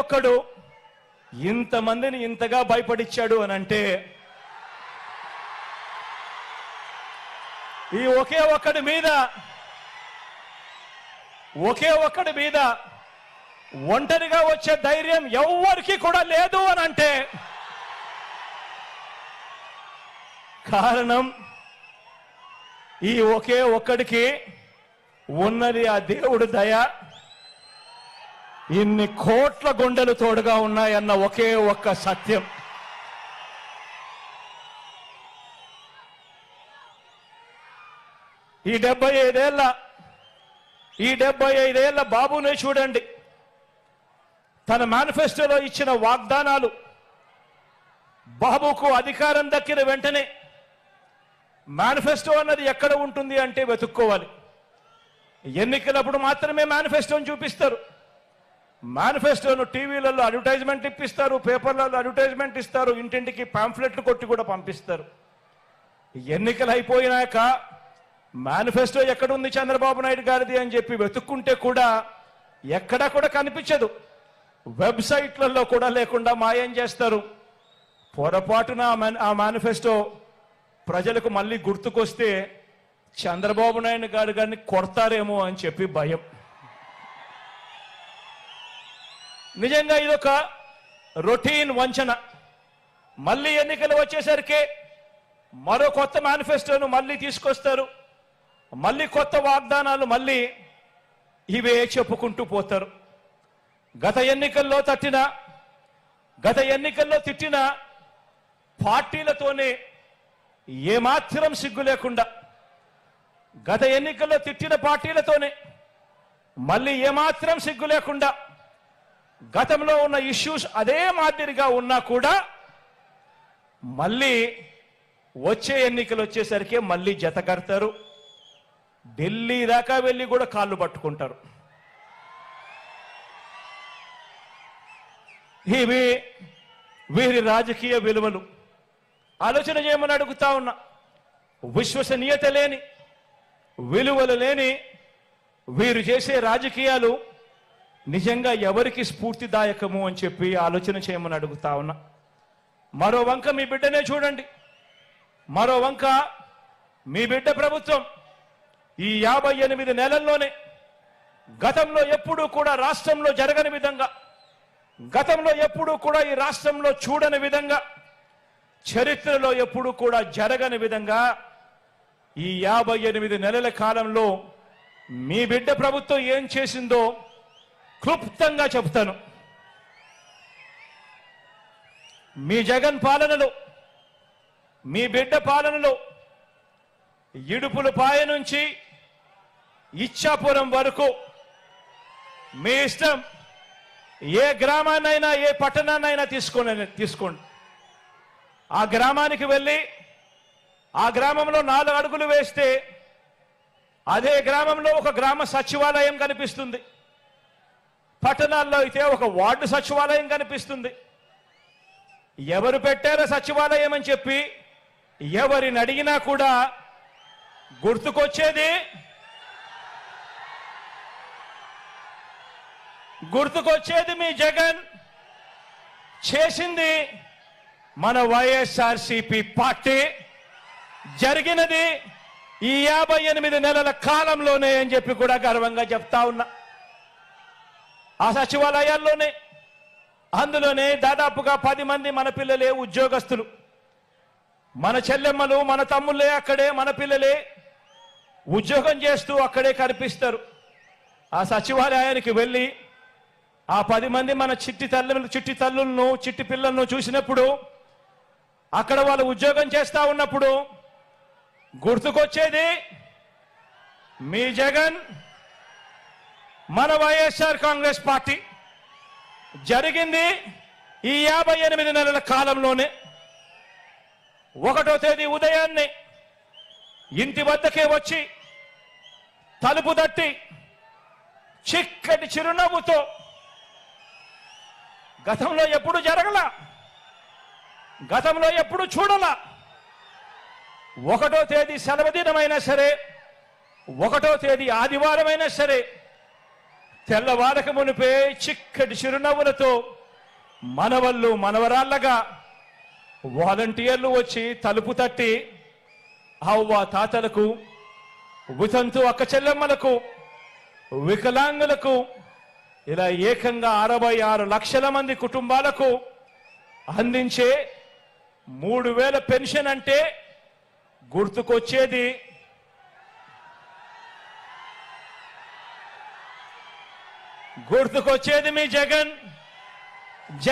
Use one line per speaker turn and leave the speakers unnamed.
ఒక్కడు ఇంతమందిని ఇంతగా భయపడిచ్చాడు అని అంటే ఈ ఒకే ఒక్కడి మీద ఒంటరిగా వచ్చే ధైర్యం ఎవ్వరికి కూడా లేదు అని అంటే కారణం ఈ ఒకే ఒక్కడికి ఉన్నది ఆ దేవుడు దయ. ఇన్ని కోట్ల గుండెలు తోడుగా ఉన్నాయన్న ఒకే ఒక్క సత్యం. ఈ 75 ఏళ్ల బాబునే చూడండి. తన మేనిఫెస్టోలో ఇచ్చిన వాగ్దానాలు, బాబుకు అధికారం దక్కిన వెంటనే మేనిఫెస్టో అన్నది ఎక్కడ ఉంటుంది అంటే వెతుక్కోవాలి. ఎన్నికలప్పుడు మాత్రమే మేనిఫెస్టోని చూపిస్తారు. మేనిఫెస్టోను టీవీలలో అడ్వర్టైజ్మెంట్ ఇప్పిస్తారు, పేపర్లలో అడ్వర్టైజ్మెంట్ ఇస్తారు, ఇంటింటికి పాంఫ్లెట్లు కొట్టి కూడా పంపిస్తారు. ఎన్నికలు అయిపోయినాక మేనిఫెస్టో ఎక్కడుంది చంద్రబాబు నాయుడు గారిది అని చెప్పి వెతుక్కుంటే కూడా ఎక్కడా కూడా కనిపించదు. వెబ్సైట్లలో కూడా లేకుండా మాయం చేస్తారు. పొరపాటున ఆ మేనిఫెస్టో ప్రజలకు మళ్ళీ గుర్తుకొస్తే చంద్రబాబు నాయుడు గారిని కొడతారేమో అని చెప్పి భయం. నిజంగా ఇదొక రొటీన్ వంచన. మళ్ళీ ఎన్నికలు వచ్చేసరికి మరో కొత్త మేనిఫెస్టోను మళ్ళీ తీసుకొస్తారు, మళ్ళీ కొత్త వాగ్దానాలు, మళ్ళీ ఇవే చెప్పుకుంటూ పోతారు. గత ఎన్నికల్లో తిట్టిన పార్టీలతోనే ఏమాత్రం సిగ్గు లేకుండా, గత ఎన్నికల్లో తిట్టిన పార్టీలతోనే మళ్ళీ ఏమాత్రం సిగ్గు లేకుండా, గతంలో ఉన్న ఇష్యూస్ అదే మాదిరిగా ఉన్నా కూడా మళ్ళీ వచ్చే ఎన్నికలు వచ్చేసరికి మళ్ళీ జత కడతారు. ఢిల్లీ దాకా వెళ్ళి కూడా కాళ్ళు పట్టుకుంటారు. ఇవి వీరి రాజకీయ విలువలు. ఆలోచన చేయమని అడుగుతా ఉన్నా. విశ్వసనీయత లేని, విలువలు లేని వీరు చేసే రాజకీయాలు నిజంగా ఎవరికి స్ఫూర్తిదాయకము అని చెప్పి ఆలోచన చేయమని అడుగుతా ఉన్నా. మరో వంక మీ బిడ్డనే చూడండి. మరో వంక మీ బిడ్డ ప్రభుత్వం ఈ 58 నెలల్లోనే గతంలో ఎప్పుడూ కూడా రాష్ట్రంలో జరగని విధంగా, గతంలో ఎప్పుడూ కూడా ఈ రాష్ట్రంలో చూడని విధంగా, చరిత్రలో ఎప్పుడూ కూడా జరగని విధంగా ఈ 58 నెలల కాలంలో మీ బిడ్డ ప్రభుత్వం ఏం చేసిందో క్లుప్తంగా చెప్తాను. మీ జగన్ పాలనలో, మీ బిడ్డ పాలనలో ఇడుపులపాయ నుంచి ఇచ్చాపురం వరకు మీ ఇష్టం, ఏ గ్రామాన్నైనా ఏ పట్టణాన్నైనా తీసుకోండి. ఆ గ్రామానికి వెళ్ళి ఆ గ్రామంలో 4 అడుగులు వేస్తే అదే గ్రామంలో ఒక గ్రామ సచివాలయం కనిపిస్తుంది. పట్టణాల్లో అయితే ఒక వార్డు సచివాలయం కనిపిస్తుంది. ఎవరు పెట్టారో సచివాలయం అని చెప్పి ఎవరిని అడిగినా కూడా గుర్తుకొచ్చేది మీ జగన్ చేసింది మన వైఎస్ఆర్సీపీ పార్టీ. జరిగినది ఈ 58 నెలల కాలంలోనే అని చెప్పి కూడా గర్వంగా చెప్తా ఉన్నా. ఆ సచివాలయాల్లోనే, అందులోనే దాదాపుగా 10 మంది మన పిల్లలే ఉద్యోగస్తులు, మన చెల్లెమ్మలు, మన తమ్ముళ్ళే అక్కడే, మన పిల్లలే ఉద్యోగం చేస్తూ అక్కడే కనిపిస్తారు. ఆ సచివాలయానికి వెళ్ళి ఆ 10 మంది మన చిట్టి తల్లులను, చిట్టి పిల్లలను చూసినప్పుడు, అక్కడ వాళ్ళు ఉద్యోగం చేస్తా ఉన్నప్పుడు గుర్తుకొచ్చేది మీ జగన్, మన వైఎస్ఆర్ కాంగ్రెస్ పార్టీ. జరిగింది ఈ 58 నెలల కాలంలోనే. 1వ తేదీ ఉదయాన్నే ఇంటి వద్దకే వచ్చి తలుపు తట్టి చిక్కటి చిరునవ్వుతో, గతంలో ఎప్పుడు జరగలా, గతంలో ఎప్పుడు చూడలా, 1వ తేదీ సెలవు దినమైనా సరే, 1వ తేదీ ఆదివారమైనా సరే, తెల్లవారక మునిపే చిక్కటి చిరునవ్వులతో మనవళ్ళు మనవరాళ్ళగా వాలంటీర్లు వచ్చి తలుపు తట్టి అవ్వ తాతలకు, వితంతు అక్క చెల్లెమ్మలకు, వికలాంగులకు, ఇలా ఏకంగా 66 లక్షల మంది కుటుంబాలకు అందించే 3000 పెన్షన్ అంటే గుర్తుకొచ్చేది మీ జగన్.